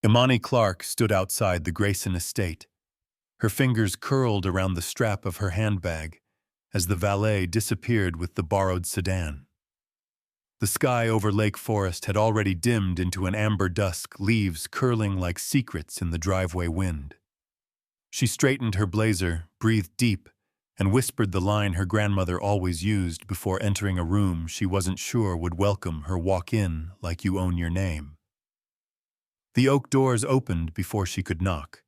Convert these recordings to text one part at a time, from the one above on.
Imani Clark stood outside the Grayson estate. Her fingers curled around the strap of her handbag as the valet disappeared with the borrowed sedan. The sky over Lake Forest had already dimmed into an amber dusk, leaves curling like secrets in the driveway wind. She straightened her blazer, breathed deep, and whispered the line her grandmother always used before entering a room she wasn't sure would welcome her walk in like you own your name. The oak doors opened before she could knock.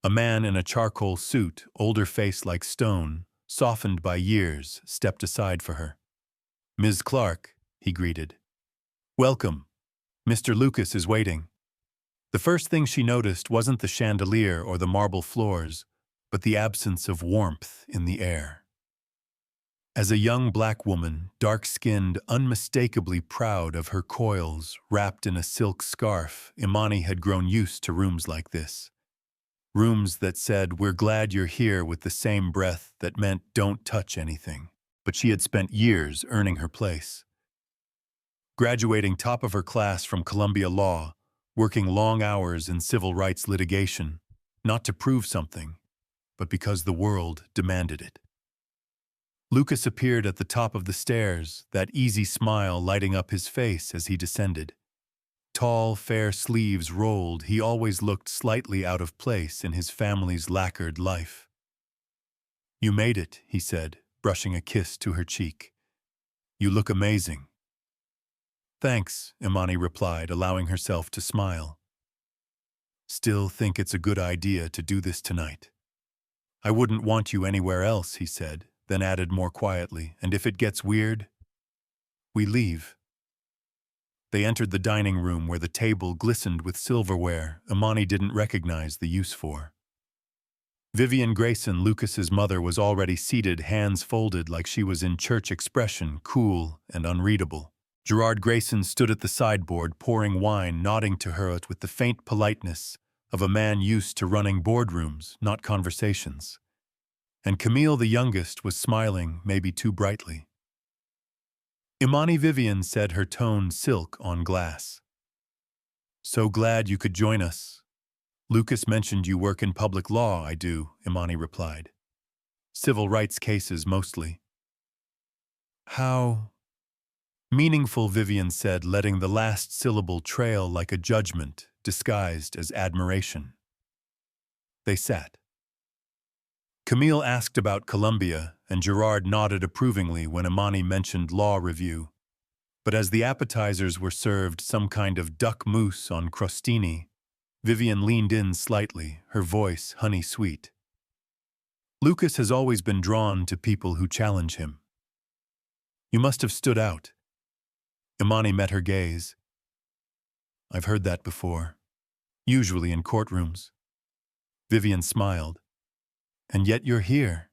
A man in a charcoal suit, older face like stone, softened by years, stepped aside for her. "Ms. Clark," he greeted. "Welcome. Mr. Lucas is waiting." The first thing she noticed wasn't the chandelier or the marble floors, but the absence of warmth in the air. As a young black woman, dark-skinned, unmistakably proud of her coils, wrapped in a silk scarf, Imani had grown used to rooms like this. Rooms that said, "We're glad you're here," with the same breath that meant, "Don't touch anything." But she had spent years earning her place. Graduating top of her class from Columbia Law, working long hours in civil rights litigation, not to prove something, but because the world demanded it. Lucas appeared at the top of the stairs, that easy smile lighting up his face as he descended. Tall, fair sleeves rolled, he always looked slightly out of place in his family's lacquered life. "You made it," he said, brushing a kiss to her cheek. "You look amazing." "Thanks," Imani replied, allowing herself to smile. "Still think it's a good idea to do this tonight." "I wouldn't want you anywhere else," he said, then added more quietly, "and if it gets weird, we leave." They entered the dining room where the table glistened with silverware Imani didn't recognize the use for. Vivian Grayson, Lucas's mother, was already seated, hands folded like she was in church, expression cool and unreadable. Gerard Grayson stood at the sideboard, pouring wine, nodding to her with the faint politeness of a man used to running boardrooms, not conversations. And Camille, the youngest, was smiling, maybe too brightly. "Imani," Vivian said, her tone silk on glass. "So glad you could join us. Lucas mentioned you work in public law." "I do," Imani replied. "Civil rights cases mostly." "How meaningful," Vivian said, letting the last syllable trail like a judgment disguised as admiration. They sat. Camille asked about Columbia, and Gerard nodded approvingly when Imani mentioned law review. But as the appetizers were served, some kind of duck mousse on crostini, Vivian leaned in slightly, her voice honey-sweet. "Lucas has always been drawn to people who challenge him. You must have stood out." Imani met her gaze. "I've heard that before. Usually in courtrooms." Vivian smiled. "And yet you're here.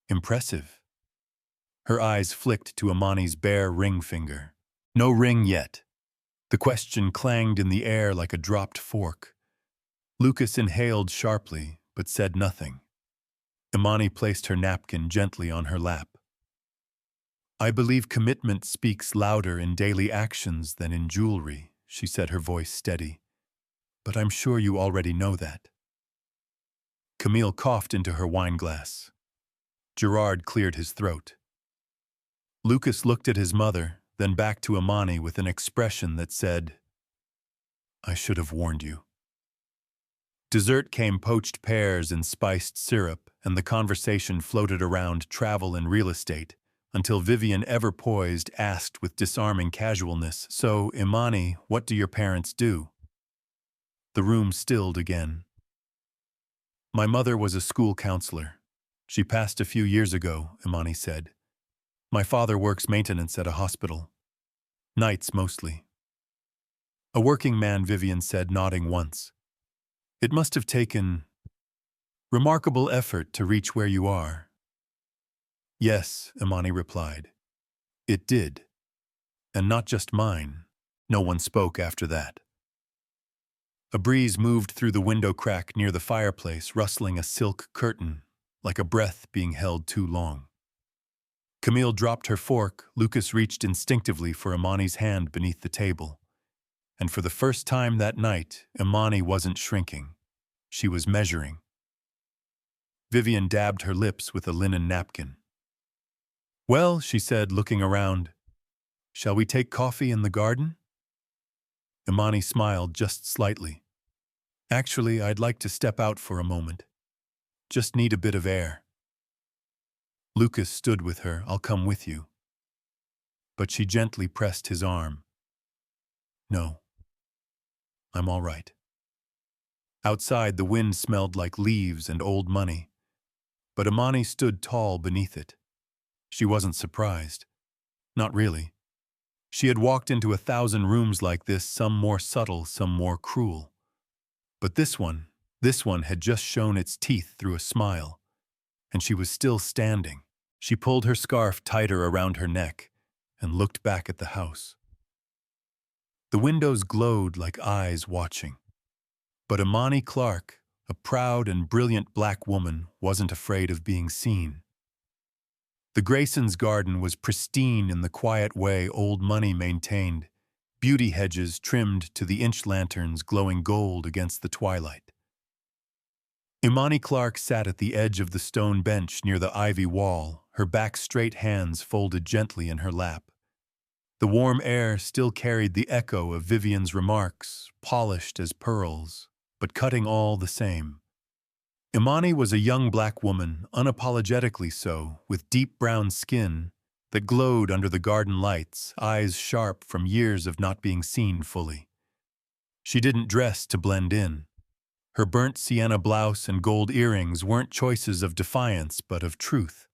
Impressive." Her eyes flicked to Imani's bare ring finger. "No ring yet." The question clanged in the air like a dropped fork. Lucas inhaled sharply, but said nothing. Imani placed her napkin gently on her lap. "I believe commitment speaks louder in daily actions than in jewelry," she said, her voice steady. "But I'm sure you already know that." Camille coughed into her wineglass. Gerard cleared his throat. Lucas looked at his mother, then back to Imani with an expression that said, "I should have warned you." Dessert came, poached pears and spiced syrup, and the conversation floated around travel and real estate, until Vivian, ever poised, asked with disarming casualness, "So, Imani, what do your parents do?" The room stilled again. "My mother was a school counselor. She passed a few years ago," Imani said. "My father works maintenance at a hospital. Nights mostly." "A working man," Vivian said, nodding once. "It must have taken remarkable effort to reach where you are." "Yes," Imani replied. "It did. And not just mine." No one spoke after that. A breeze moved through the window crack near the fireplace, rustling a silk curtain, like a breath being held too long. Camille dropped her fork. Lucas reached instinctively for Imani's hand beneath the table. And for the first time that night, Imani wasn't shrinking. She was measuring. Vivian dabbed her lips with a linen napkin. "Well," she said, looking around, "shall we take coffee in the garden?" Imani smiled just slightly. "Actually, I'd like to step out for a moment. Just need a bit of air." Lucas stood with her. "I'll come with you." But she gently pressed his arm. "No, I'm all right." Outside, the wind smelled like leaves and old money. But Imani stood tall beneath it. She wasn't surprised. Not really. She had walked into 1,000 rooms like this, some more subtle, some more cruel. But this one had just shown its teeth through a smile. And she was still standing. She pulled her scarf tighter around her neck and looked back at the house. The windows glowed like eyes watching. But Imani Clark, a proud and brilliant black woman, wasn't afraid of being seen. The Graysons' garden was pristine in the quiet way old money maintained, beauty hedges trimmed to the inch lanterns glowing gold against the twilight. Imani Clark sat at the edge of the stone bench near the ivy wall, her back straight, hands folded gently in her lap. The warm air still carried the echo of Vivian's remarks, polished as pearls, but cutting all the same. Imani was a young black woman, unapologetically so, with deep brown skin that glowed under the garden lights, eyes sharp from years of not being seen fully. She didn't dress to blend in. Her burnt sienna blouse and gold earrings weren't choices of defiance but of truth.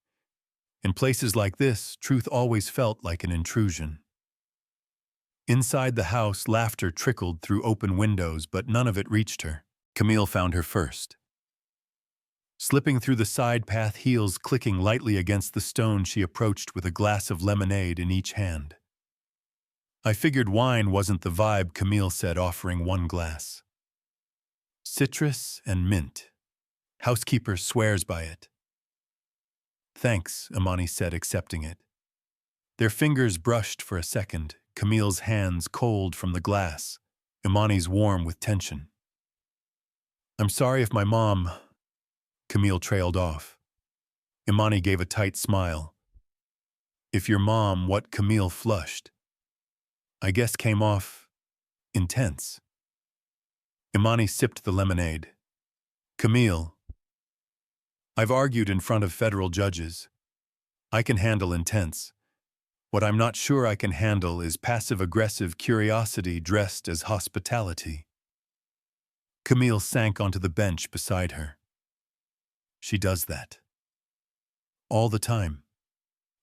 In places like this, truth always felt like an intrusion. Inside the house, laughter trickled through open windows, but none of it reached her. Camille found her first. Slipping through the side path, heels clicking lightly against the stone, she approached with a glass of lemonade in each hand. "I figured wine wasn't the vibe," Camille said, offering one glass. "Citrus and mint. Housekeeper swears by it." "Thanks," Imani said, accepting it. Their fingers brushed for a second, Camille's hands cold from the glass, Imani's warm with tension. "I'm sorry if my mom—" Camille trailed off. Imani gave a tight smile. "If your mom," what Camille flushed. "I guess came off intense." Imani sipped the lemonade. "Camille, I've argued in front of federal judges. I can handle intense. What I'm not sure I can handle is passive-aggressive curiosity dressed as hospitality." Camille sank onto the bench beside her. "She does that. All the time.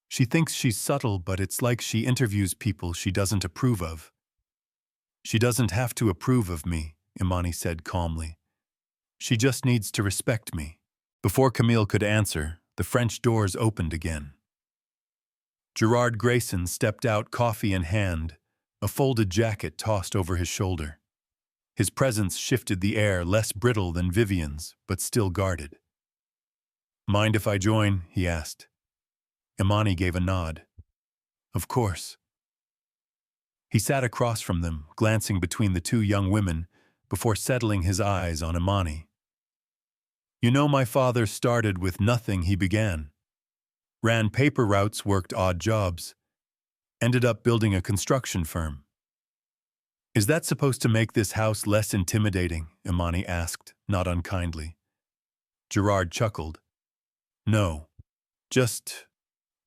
She thinks she's subtle, but it's like she interviews people she doesn't approve of." "She doesn't have to approve of me," Imani said calmly. "She just needs to respect me." Before Camille could answer, the French doors opened again. Gerard Grayson stepped out, coffee in hand, a folded jacket tossed over his shoulder. His presence shifted the air, less brittle than Vivian's, but still guarded. "Mind if I join?" he asked. Imani gave a nod. "Of course." He sat across from them, glancing between the two young women before settling his eyes on Imani. "You know, my father started with nothing. He began. Ran paper routes, worked odd jobs. Ended up building a construction firm." "Is that supposed to make this house less intimidating?" Imani asked, not unkindly. Gerard chuckled. "No. Just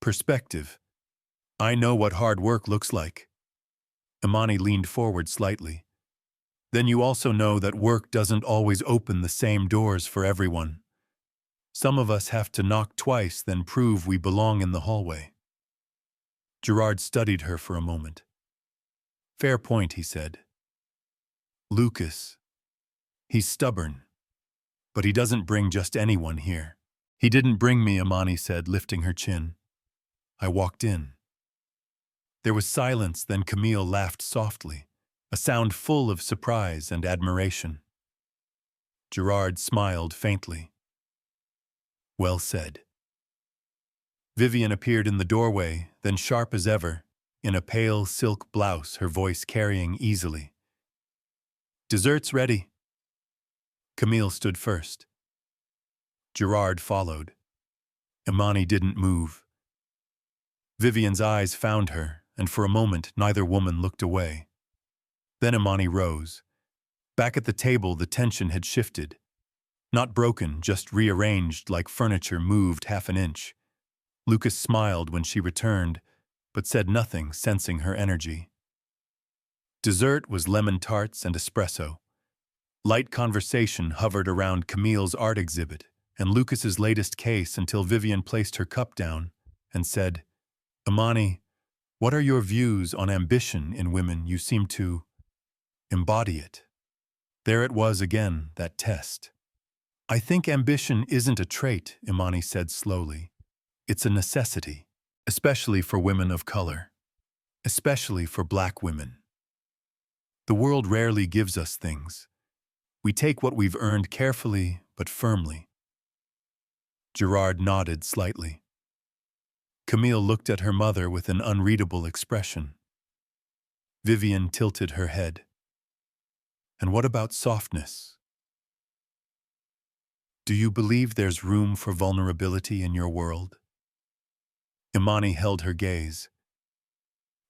perspective. I know what hard work looks like." Imani leaned forward slightly. "Then you also know that work doesn't always open the same doors for everyone. Some of us have to knock twice, then prove we belong in the hallway." Gerard studied her for a moment. "Fair point," he said. "Lucas. He's stubborn. But he doesn't bring just anyone here." "He didn't bring me," Imani said, lifting her chin. "I walked in." There was silence, then Camille laughed softly, a sound full of surprise and admiration. Gerard smiled faintly. "Well said." Vivian appeared in the doorway, then sharp as ever, in a pale silk blouse, her voice carrying easily. Dessert's ready. Camille stood first. Gerard followed. Imani didn't move. Vivian's eyes found her, and for a moment neither woman looked away. Then Imani rose. Back at the table, the tension had shifted. Not broken, just rearranged like furniture moved half an inch. Lucas smiled when she returned, but said nothing, sensing her energy. Dessert was lemon tarts and espresso. Light conversation hovered around Camille's art exhibit and Lucas's latest case until Vivian placed her cup down and said, "Imani, what are your views on ambition in women? You seem to embody it." There it was again, that test. "I think ambition isn't a trait," Imani said slowly. "It's a necessity, especially for women of color, especially for Black women. The world rarely gives us things. We take what we've earned carefully but firmly." Gerard nodded slightly. Camille looked at her mother with an unreadable expression. Vivian tilted her head. "And what about softness? Do you believe there's room for vulnerability in your world?" Imani held her gaze.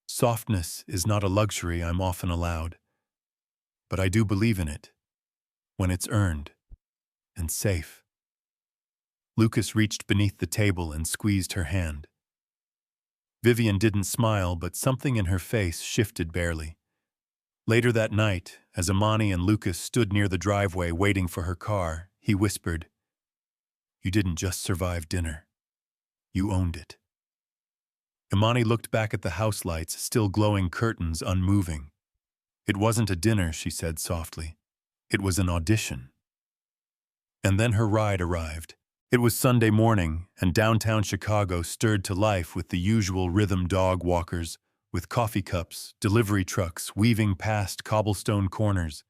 "Softness is not a luxury I'm often allowed, but I do believe in it, when it's earned and safe." Lucas reached beneath the table and squeezed her hand. Vivian didn't smile, but something in her face shifted barely. Later that night, as Imani and Lucas stood near the driveway waiting for her car, he whispered, "You didn't just survive dinner. You owned it." Imani looked back at the house lights, still glowing curtains unmoving. "It wasn't a dinner," she said softly. "It was an audition." And then her ride arrived. It was Sunday morning, and downtown Chicago stirred to life with the usual rhythm dog walkers, with coffee cups, delivery trucks weaving past cobblestone corners,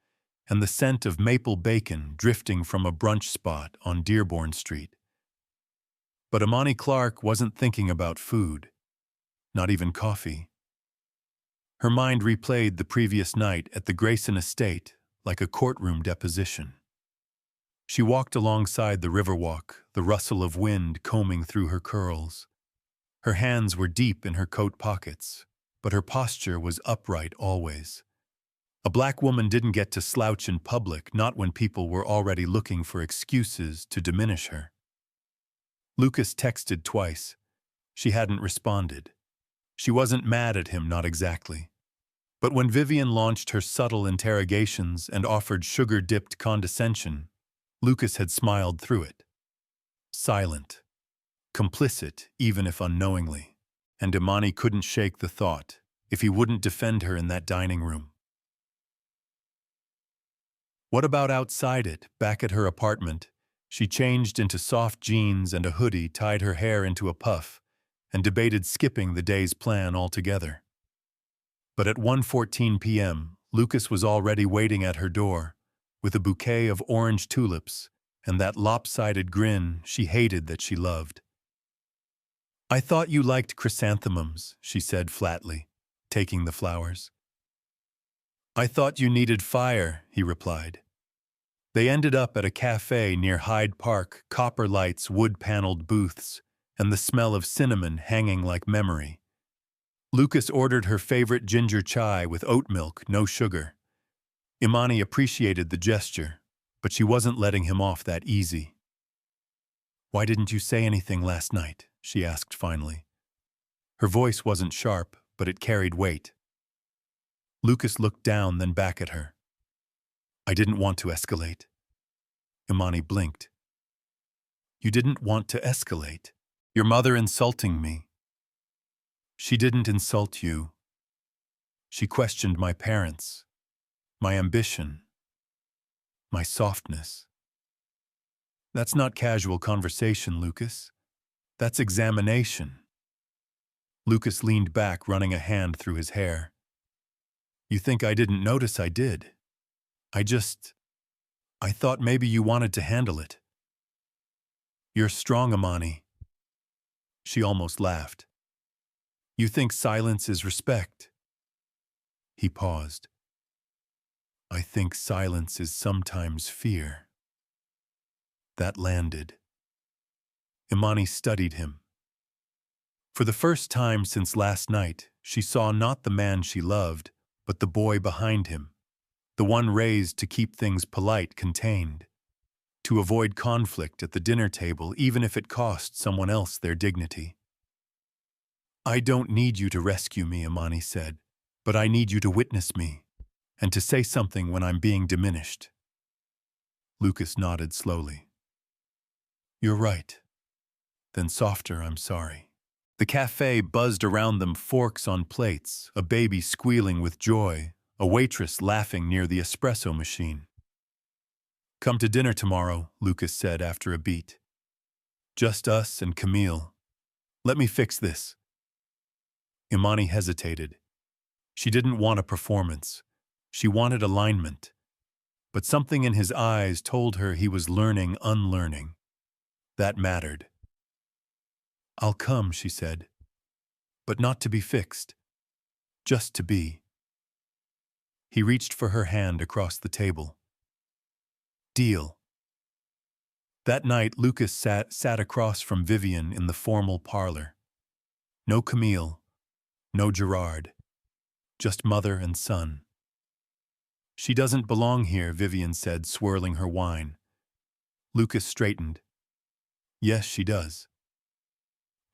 and the scent of maple bacon drifting from a brunch spot on Dearborn Street. But Imani Clark wasn't thinking about food, not even coffee. Her mind replayed the previous night at the Grayson estate like a courtroom deposition. She walked alongside the Riverwalk, the rustle of wind combing through her curls. Her hands were deep in her coat pockets, but her posture was upright always. A Black woman didn't get to slouch in public, not when people were already looking for excuses to diminish her. Lucas texted twice. She hadn't responded. She wasn't mad at him, not exactly. But when Vivian launched her subtle interrogations and offered sugar-dipped condescension, Lucas had smiled through it. Silent, complicit even if unknowingly, and Imani couldn't shake the thought if he wouldn't defend her in that dining room. What about outside it, back at her apartment? She changed into soft jeans and a hoodie, tied her hair into a puff, and debated skipping the day's plan altogether. But at 1:14 p.m., Lucas was already waiting at her door, with a bouquet of orange tulips and that lopsided grin she hated that she loved. "I thought you liked chrysanthemums," she said flatly, taking the flowers. "I thought you needed fire," he replied. They ended up at a cafe near Hyde Park, copper lights, wood-paneled booths, and the smell of cinnamon hanging like memory. Lucas ordered her favorite ginger chai with oat milk, no sugar. Imani appreciated the gesture, but she wasn't letting him off that easy. "Why didn't you say anything last night?" she asked finally. Her voice wasn't sharp, but it carried weight. Lucas looked down, then back at her. "I didn't want to escalate." Imani blinked. "You didn't want to escalate? Your mother insulting me." "She didn't insult you. She questioned my parents, my ambition, my softness." "That's not casual conversation, Lucas. That's examination." Lucas leaned back, running a hand through his hair. "You think I didn't notice? I did. I thought maybe you wanted to handle it." "You're strong, Imani." She almost laughed. "You think silence is respect?" He paused. I think silence is sometimes fear. That landed. Imani studied him. For the first time since last night, she saw not the man she loved, but the boy behind him, the one raised to keep things polite, contained, to avoid conflict at the dinner table even if it cost someone else their dignity. I don't need you to rescue me, Imani said, but I need you to witness me, and to say something when I'm being diminished. Lucas nodded slowly. You're right. Then softer, I'm sorry. The cafe buzzed around them, forks on plates, a baby squealing with joy, a waitress laughing near the espresso machine. Come to dinner tomorrow, Lucas said after a beat. Just us and Camille. Let me fix this. Imani hesitated. She didn't want a performance. She wanted alignment. But something in his eyes told her he was learning unlearning. That mattered. I'll come, she said. But not to be fixed. Just to be. He reached for her hand across the table. Deal. That night, Lucas sat across from Vivian in the formal parlor. No Camille, no Gerard, just mother and son. She doesn't belong here, Vivian said, swirling her wine. Lucas straightened. Yes, she does.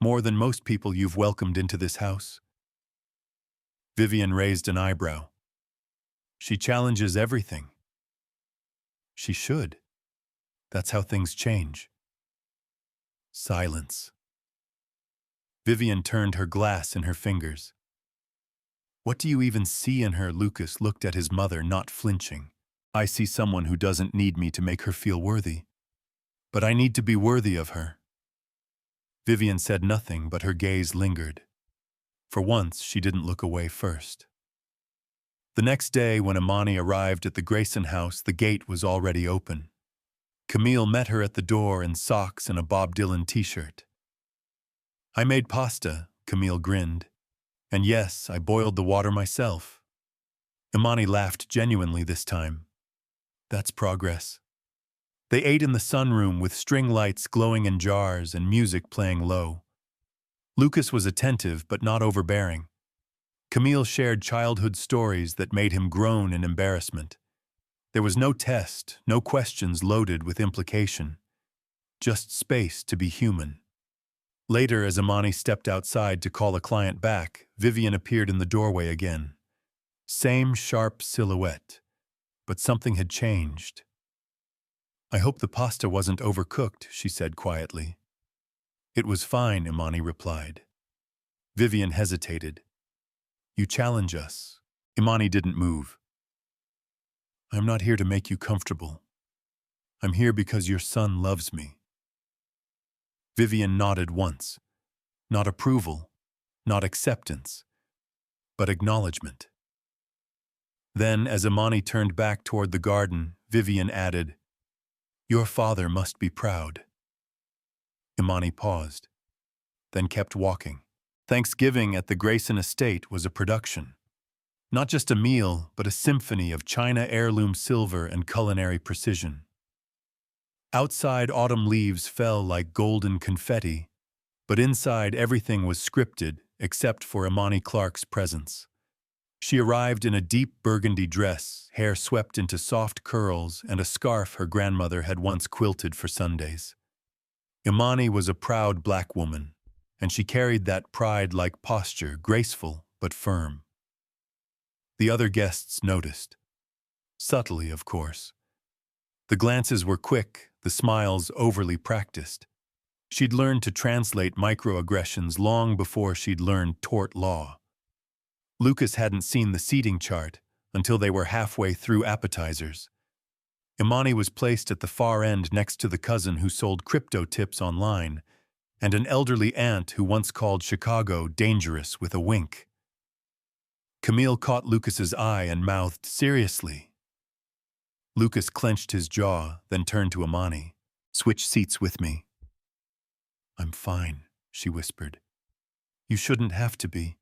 More than most people you've welcomed into this house. Vivian raised an eyebrow. She challenges everything. She should. That's how things change. Silence. Vivian turned her glass in her fingers. What do you even see in her? Lucas looked at his mother, not flinching. I see someone who doesn't need me to make her feel worthy. But I need to be worthy of her. Vivian said nothing, but her gaze lingered. For once, she didn't look away first. The next day, when Imani arrived at the Grayson house, the gate was already open. Camille met her at the door in socks and a Bob Dylan t-shirt. I made pasta, Camille grinned. And yes, I boiled the water myself. Imani laughed genuinely this time. That's progress. They ate in the sunroom with string lights glowing in jars and music playing low. Lucas was attentive but not overbearing. Camille shared childhood stories that made him groan in embarrassment. There was no test, no questions loaded with implication. Just space to be human. Later, as Imani stepped outside to call a client back, Vivian appeared in the doorway again. Same sharp silhouette, but something had changed. I hope the pasta wasn't overcooked, she said quietly. It was fine, Imani replied. Vivian hesitated. You challenge us. Imani didn't move. I'm not here to make you comfortable. I'm here because your son loves me. Vivian nodded once. Not approval, not acceptance, but acknowledgement. Then, as Imani turned back toward the garden, Vivian added, Your father must be proud. Imani paused, then kept walking. Thanksgiving at the Grayson estate was a production. Not just a meal, but a symphony of China heirloom silver and culinary precision. Outside, autumn leaves fell like golden confetti, but inside everything was scripted except for Imani Clark's presence. She arrived in a deep burgundy dress, hair swept into soft curls, and a scarf her grandmother had once quilted for Sundays. Imani was a proud black woman, and she carried that pride-like posture, graceful but firm. The other guests noticed. Subtly, of course. The glances were quick, the smiles overly practiced. She'd learned to translate microaggressions long before she'd learned tort law. Lucas hadn't seen the seating chart until they were halfway through appetizers. Imani was placed at the far end next to the cousin who sold crypto tips online and an elderly aunt who once called Chicago dangerous with a wink. Camille caught Lucas's eye and mouthed, seriously. Lucas clenched his jaw, then turned to Imani. Switch seats with me. I'm fine, she whispered. You shouldn't have to be.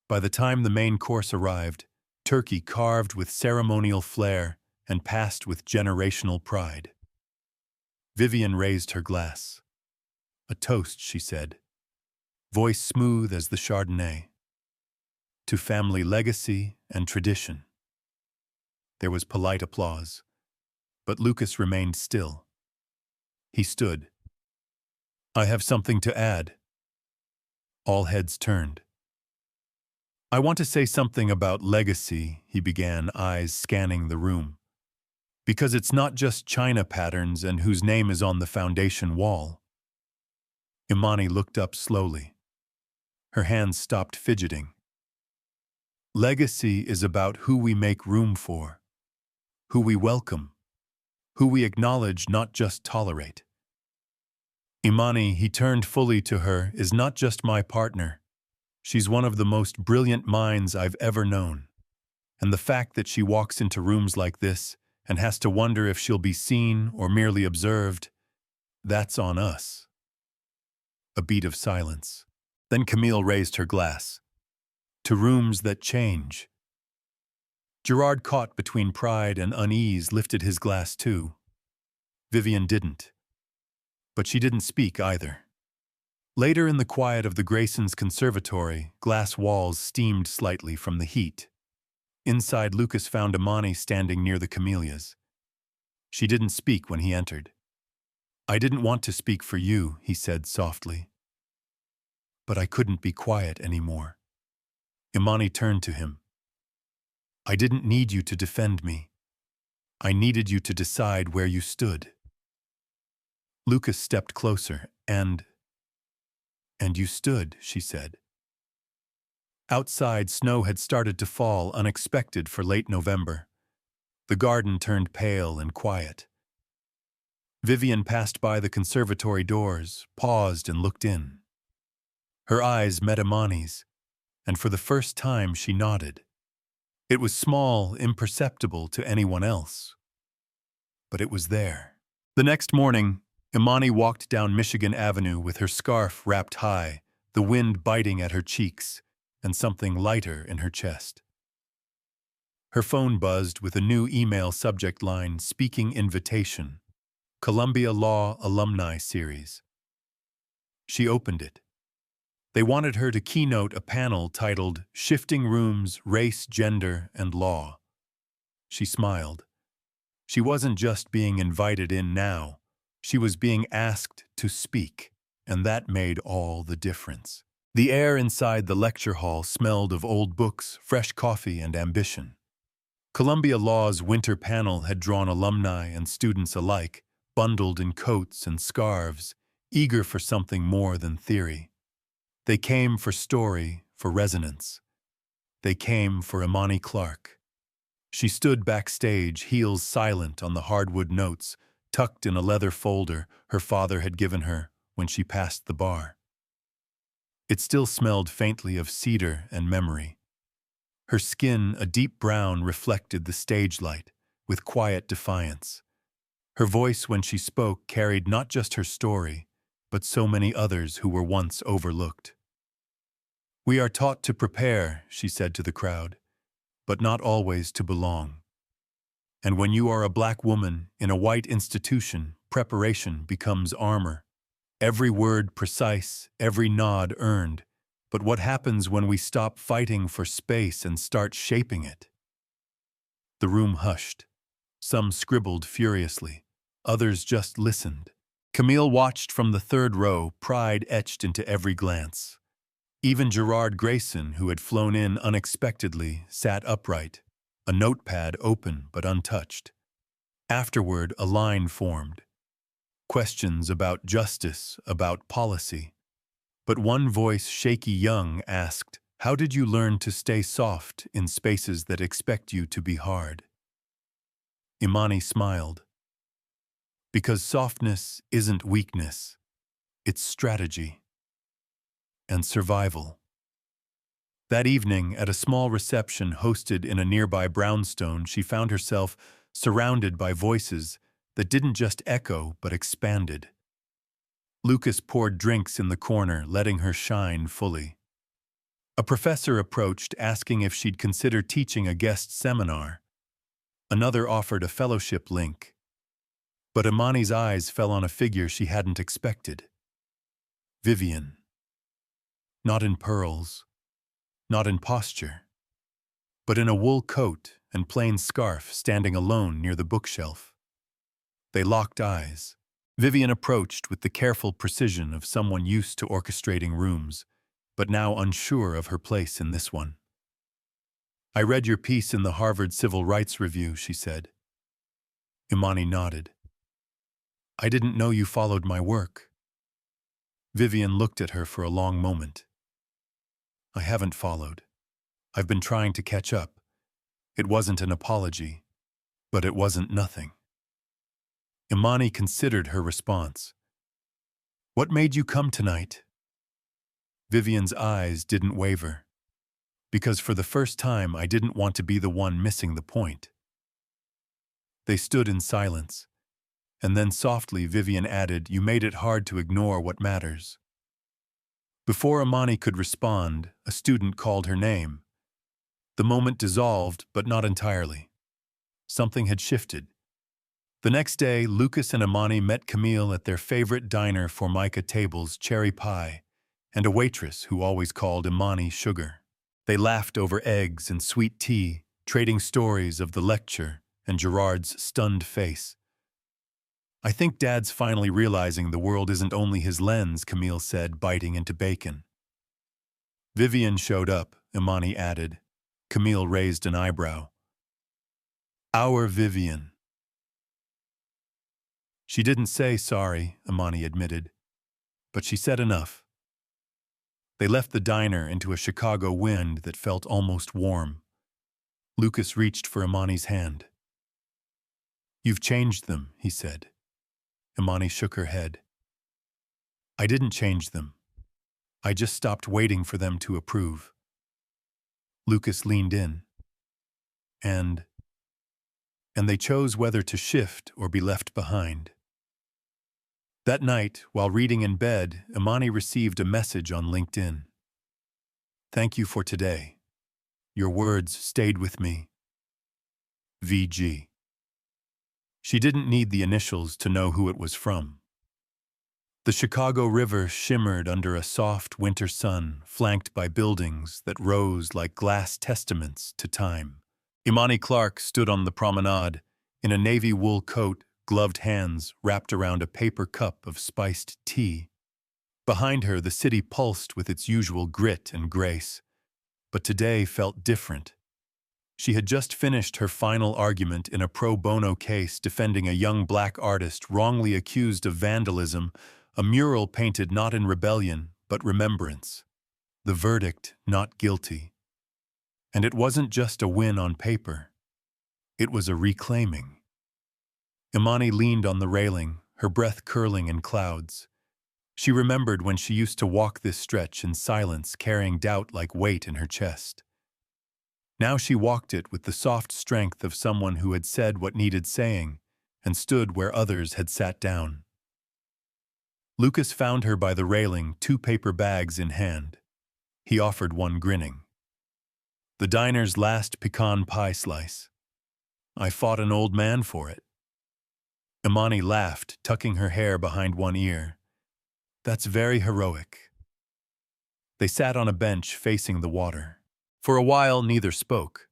By the time the main course arrived, turkey carved with ceremonial flair and passed with generational pride. Vivian raised her glass. "A toast," she said, voice smooth as the Chardonnay. "To family legacy and tradition." There was polite applause, but Lucas remained still. He stood. "I have something to add." All heads turned. "I want to say something about legacy," he began, eyes scanning the room. "Because it's not just china patterns and whose name is on the foundation wall." Imani looked up slowly. Her hands stopped fidgeting. "Legacy is about who we make room for, who we welcome, who we acknowledge, not just tolerate." Imani, he turned fully to her, is not just my partner. She's one of the most brilliant minds I've ever known. And the fact that she walks into rooms like this and has to wonder if she'll be seen or merely observed, that's on us. A beat of silence. Then Camille raised her glass. "To rooms that change." Gerard, caught between pride and unease, lifted his glass too. Vivian didn't. But she didn't speak either. Later, in the quiet of the Graysons' conservatory, glass walls steamed slightly from the heat. Inside, Lucas found Imani standing near the camellias. She didn't speak when he entered. "I didn't want to speak for you," he said softly. "But I couldn't be quiet anymore." Imani turned to him. "I didn't need you to defend me. I needed you to decide where you stood." Lucas stepped closer, and you stood," she said. Outside, snow had started to fall, unexpected for late November. The garden turned pale and quiet. Vivian passed by the conservatory doors, paused and looked in. Her eyes met Imani's, and for the first time she nodded. It was small, imperceptible to anyone else. But it was there. The next morning, Imani walked down Michigan Avenue with her scarf wrapped high, the wind biting at her cheeks, and something lighter in her chest. Her phone buzzed with a new email subject line, "Speaking Invitation, Columbia Law Alumni Series." She opened it. They wanted her to keynote a panel titled "Shifting Rooms, Race, Gender, and Law." She smiled. She wasn't just being invited in now. She was being asked to speak, and that made all the difference. The air inside the lecture hall smelled of old books, fresh coffee, and ambition. Columbia Law's winter panel had drawn alumni and students alike, bundled in coats and scarves, eager for something more than theory. They came for story, for resonance. They came for Imani Clark. She stood backstage, heels silent on the hardwood notes, tucked in a leather folder her father had given her when she passed the bar. It still smelled faintly of cedar and memory. Her skin, a deep brown, reflected the stage light with quiet defiance. Her voice, when she spoke, carried not just her story, but so many others who were once overlooked. "We are taught to prepare," she said to the crowd, "but not always to belong. And when you are a black woman in a white institution, preparation becomes armor. Every word precise, every nod earned. But what happens when we stop fighting for space and start shaping it?" The room hushed. Some scribbled furiously. Others just listened. Camille watched from the third row, pride etched into every glance. Even Gerard Grayson, who had flown in unexpectedly, sat upright, a notepad open but untouched. Afterward, a line formed. Questions about justice, about policy. But one voice, shaky young, asked, "How did you learn to stay soft in spaces that expect you to be hard?" Imani smiled. "Because softness isn't weakness. It's strategy. And survival." That evening, at a small reception hosted in a nearby brownstone, she found herself surrounded by voices that didn't just echo but expanded. Lucas poured drinks in the corner, letting her shine fully. A professor approached asking if she'd consider teaching a guest seminar. Another offered a fellowship link. But Imani's eyes fell on a figure she hadn't expected. Vivian. Not in pearls, not in posture, but in a wool coat and plain scarf standing alone near the bookshelf. They locked eyes. Vivian approached with the careful precision of someone used to orchestrating rooms, but now unsure of her place in this one. "I read your piece in the Harvard Civil Rights Review," she said. Imani nodded. "I didn't know you followed my work." Vivian looked at her for a long moment. "I haven't followed. I've been trying to catch up. It wasn't an apology, but it wasn't nothing." Imani considered her response. "What made you come tonight?" Vivian's eyes didn't waver. "Because for the first time I didn't want to be the one missing the point." They stood in silence, and then softly Vivian added, "You made it hard to ignore what matters." Before Imani could respond, a student called her name. The moment dissolved, but not entirely. Something had shifted. The next day, Lucas and Imani met Camille at their favorite diner Formica Table's cherry pie, and a waitress who always called Imani Sugar. They laughed over eggs and sweet tea, trading stories of the lecture and Gerard's stunned face. "I think Dad's finally realizing the world isn't only his lens," Camille said, biting into bacon. "Vivian showed up," Imani added. Camille raised an eyebrow. "Our Vivian." "She didn't say sorry," Imani admitted, "but she said enough." They left the diner into a Chicago wind that felt almost warm. Lucas reached for Imani's hand. "You've changed them," he said. Imani shook her head. "I didn't change them. I just stopped waiting for them to approve." Lucas leaned in. And they chose whether to shift or be left behind. That night, while reading in bed, Imani received a message on LinkedIn. "Thank you for today. Your words stayed with me. VG." She didn't need the initials to know who it was from. The Chicago River shimmered under a soft winter sun, flanked by buildings that rose like glass testaments to time. Imani Clark stood on the promenade, in a navy wool coat, gloved hands wrapped around a paper cup of spiced tea. Behind her, the city pulsed with its usual grit and grace, but today felt different. She had just finished her final argument in a pro bono case defending a young black artist wrongly accused of vandalism, a mural painted not in rebellion, but remembrance. The verdict, not guilty. And it wasn't just a win on paper. It was a reclaiming. Imani leaned on the railing, her breath curling in clouds. She remembered when she used to walk this stretch in silence, carrying doubt like weight in her chest. Now she walked it with the soft strength of someone who had said what needed saying and stood where others had sat down. Lucas found her by the railing, 2 paper bags in hand. He offered one, grinning. "The diner's last pecan pie slice. I fought an old man for it." Imani laughed, tucking her hair behind one ear. "That's very heroic." They sat on a bench facing the water. For a while, neither spoke.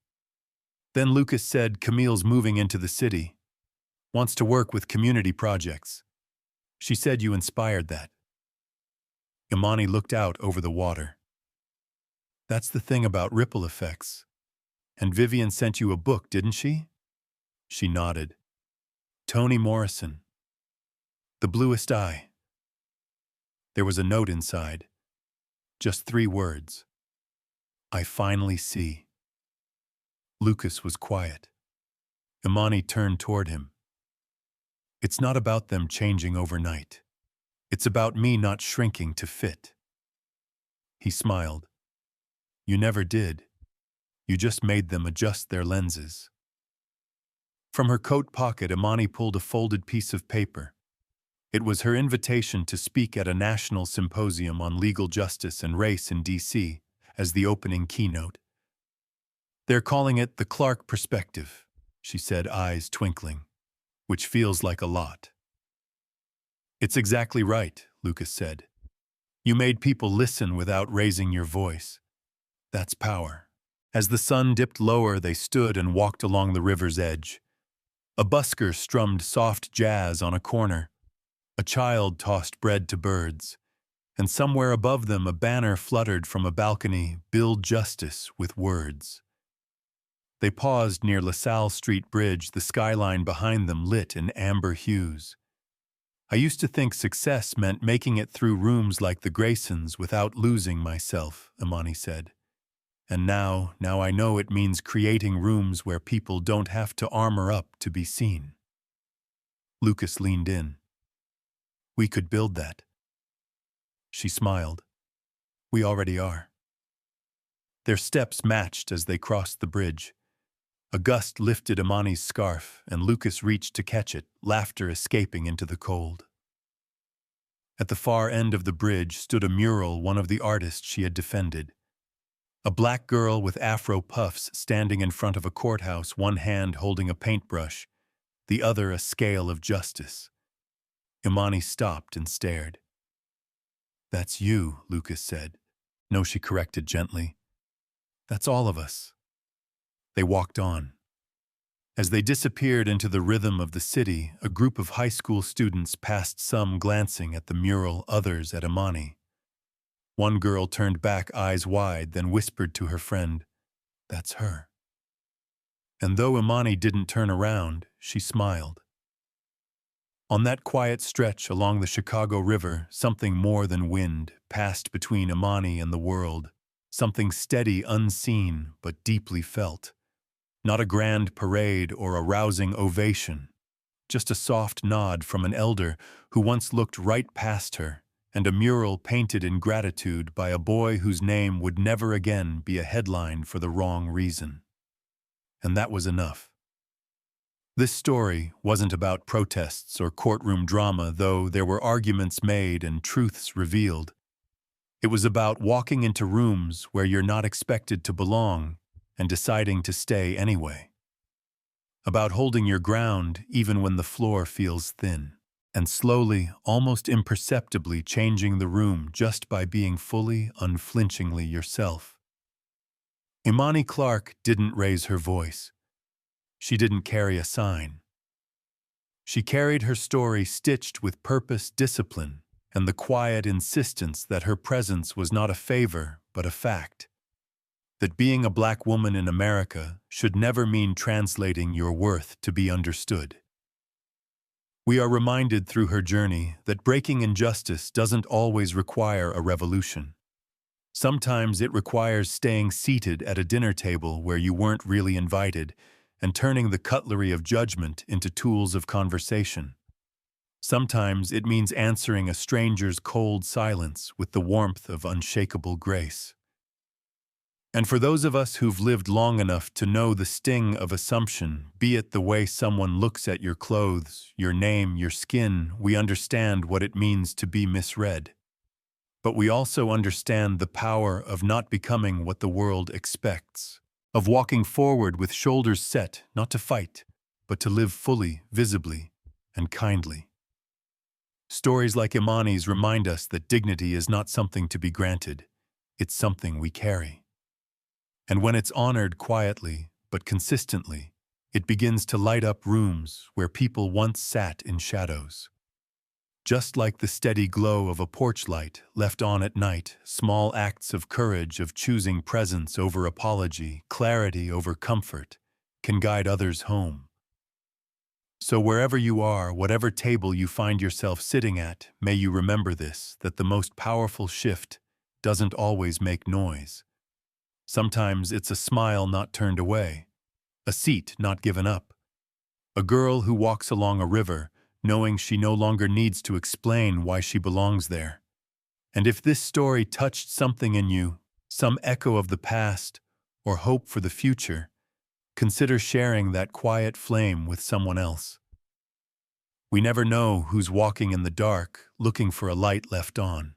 Then Lucas said, "Camille's moving into the city. Wants to work with community projects. She said you inspired that." Imani looked out over the water. "That's the thing about ripple effects. And Vivian sent you a book, didn't she?" She nodded. "Toni Morrison. The Bluest Eye." There was a note inside. Just 3 words. "I finally see." Lucas was quiet. Imani turned toward him. "It's not about them changing overnight. It's about me not shrinking to fit." He smiled. "You never did. You just made them adjust their lenses." From her coat pocket, Imani pulled a folded piece of paper. It was her invitation to speak at a national symposium on legal justice and race in D.C., as the opening keynote. "They're calling it the Clark perspective," she said, eyes twinkling, "which feels like a lot." "It's exactly right," Lucas said. "You made people listen without raising your voice. That's power." As the sun dipped lower, they stood and walked along the river's edge. A busker strummed soft jazz on a corner. A child tossed bread to birds. And somewhere above them a banner fluttered from a balcony, "Build Justice with Words." They paused near LaSalle Street Bridge, the skyline behind them lit in amber hues. "I used to think success meant making it through rooms like the Graysons without losing myself," Imani said. "And now I know it means creating rooms where people don't have to armor up to be seen." Lucas leaned in. "We could build that." She smiled. "We already are." Their steps matched as they crossed the bridge. A gust lifted Imani's scarf, and Lucas reached to catch it, laughter escaping into the cold. At the far end of the bridge stood a mural one of the artists she had defended. A black girl with afro puffs standing in front of a courthouse, one hand holding a paintbrush, the other a scale of justice. Imani stopped and stared. "That's you," Lucas said. "No," she corrected gently. "That's all of us." They walked on. As they disappeared into the rhythm of the city, a group of high school students passed, some glancing at the mural, others at Imani. One girl turned back, eyes wide, then whispered to her friend, "That's her." And though Imani didn't turn around, she smiled. On that quiet stretch along the Chicago River, something more than wind passed between Imani and the world, something steady, unseen, but deeply felt. Not a grand parade or a rousing ovation, just a soft nod from an elder who once looked right past her, and a mural painted in gratitude by a boy whose name would never again be a headline for the wrong reason. And that was enough. This story wasn't about protests or courtroom drama, though there were arguments made and truths revealed. It was about walking into rooms where you're not expected to belong and deciding to stay anyway. About holding your ground even when the floor feels thin, and slowly, almost imperceptibly changing the room just by being fully, unflinchingly yourself. Imani Clark didn't raise her voice. She didn't carry a sign. She carried her story stitched with purpose, discipline, and the quiet insistence that her presence was not a favor but a fact. That being a black woman in America should never mean translating your worth to be understood. We are reminded through her journey that breaking injustice doesn't always require a revolution. Sometimes it requires staying seated at a dinner table where you weren't really invited and turning the cutlery of judgment into tools of conversation. Sometimes it means answering a stranger's cold silence with the warmth of unshakable grace. And for those of us who've lived long enough to know the sting of assumption, be it the way someone looks at your clothes, your name, your skin, we understand what it means to be misread. But we also understand the power of not becoming what the world expects, of walking forward with shoulders set, not to fight, but to live fully, visibly, and kindly. Stories like Imani's remind us that dignity is not something to be granted, it's something we carry. And when it's honored quietly, but consistently, it begins to light up rooms where people once sat in shadows. Just like the steady glow of a porch light left on at night, small acts of courage, of choosing presence over apology, clarity over comfort, can guide others home. So wherever you are, whatever table you find yourself sitting at, may you remember this, that the most powerful shift doesn't always make noise. Sometimes it's a smile not turned away, a seat not given up, a girl who walks along a river knowing she no longer needs to explain why she belongs there. And if this story touched something in you, some echo of the past or hope for the future, consider sharing that quiet flame with someone else. We never know who's walking in the dark looking for a light left on.